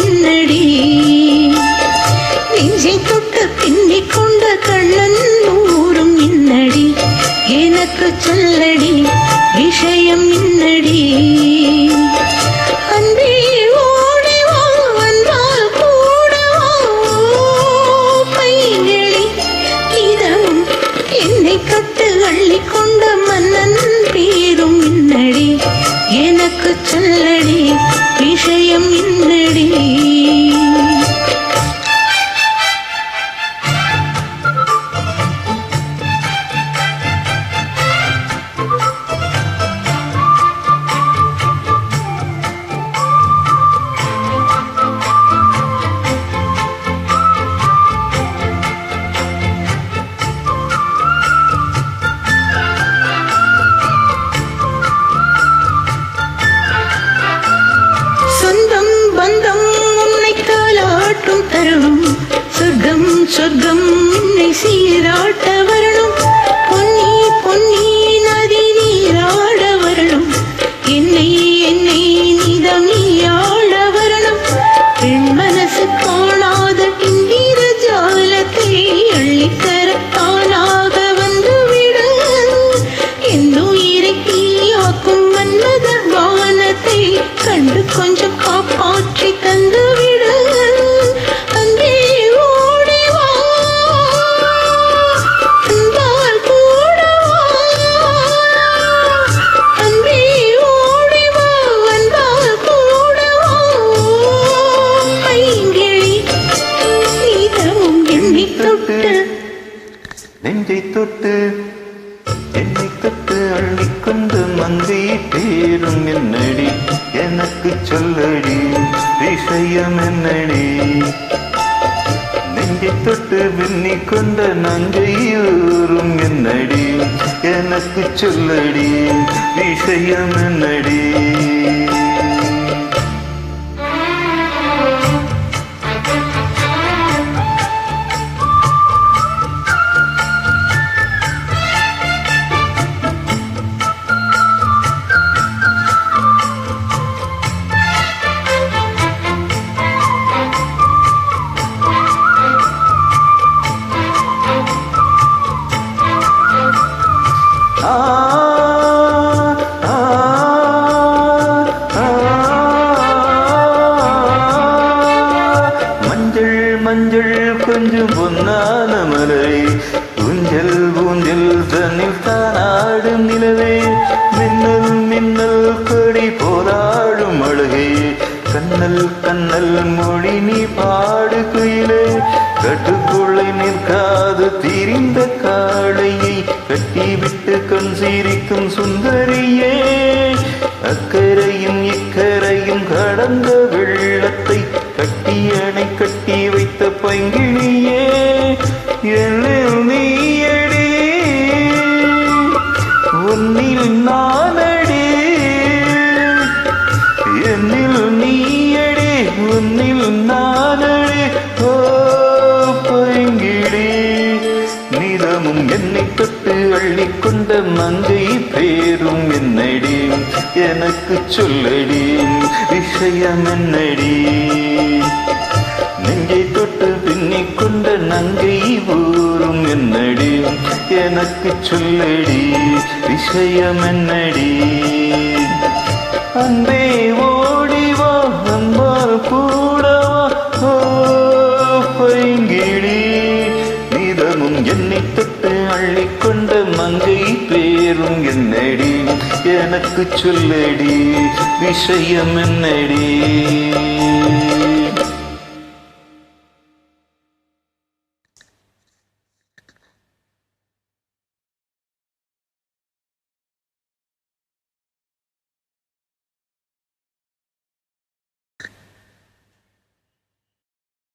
என்னடி நெஞ்சை தொட்டு பின்னிக் கொண்ட கண்ணன் ஊரும் என்னடி எனக்கு சொல்லடி விஷயம் என்னடி அன்பே ஓடி வா வந்தால் கூட பைங்கிளி இதமும் என்னை கட்டு அள்ளி கொண்ட மன்னன் பேரும் என்னடி எனக்கு சொல்லடி விஷயம் என்னடி சொர்க்கம் சொர்க்கம் என்னை சீராட்ட வரணும் பொன்னி பொன்னி நதி நீராட வரணும் என்னை என்னை நீதம் நீயாட வரணும் பெண் மனசு காணாத இந்திர ஜாலத்தை அள்ளித்தர தானாக வந்துவிட எந்த உயிரை தீயாக்கும் மன்மத வானத்தை கண்டு கொஞ்சம் காப்பாற்றி தந்துவிட நெஞ்சை தொட்டு என்னை தொட்டு அள்ளிக்கொண்டு மங்கை பேரும் என்னடி எனக்கு சொல்லடி விஷயம் என்னடி நெஞ்சை தொட்டு பின்னிக் கொண்ட நங்கையூரும் என்னடி எனக்கு சொல்லடி விஷயம் என்னடி மஞ்சள் கொஞ்சம் பொன்னான மலை ஊஞ்சல் ஊஞ்சல் தன்னில் தானாடும் நிலவே மின்னல் மின்னல் கொடி போராடும் அழுகை கண்ணல் கண்ணல் மொழி நீ பாடு குயிலே கட்டுக்குள்ளே நிற்காது திரிந்த காளையை கட்டிவிட்டு கண் சீரிக்கும் சுந்தரியே அக்கரையும் இக்கரையும் கடந்த வெள்ளத்தை கட்டியணை கட்டி வைத்த பைங்கிழியே என்னில் நீயடி உன்னில் நானடி என்னில் நீயடி உன்னில் நானடி ஓ பைங்கிழி நிதமும் என்னை தொட்டு அள்ளிக்கொண்ட மங்கை பேரும் என்னடி எனக்கு சொல்லடி விஷயம் என்னடி நெஞ்சை தொட்டு பின்னிக் கொண்ட நங்கை ஊரும் என்னடி எனக்கு சொல்லடி விஷயம் என்னடி அன்பே ஓடிவா அன்பால் கூடவா ஓ பைங்கிழி நிதமும் என்னை தொட்டு அள்ளிக்கொண்ட மங்கை பேரும் என்னடி எனக்கு சொல்லடி விஷயம் என்னடி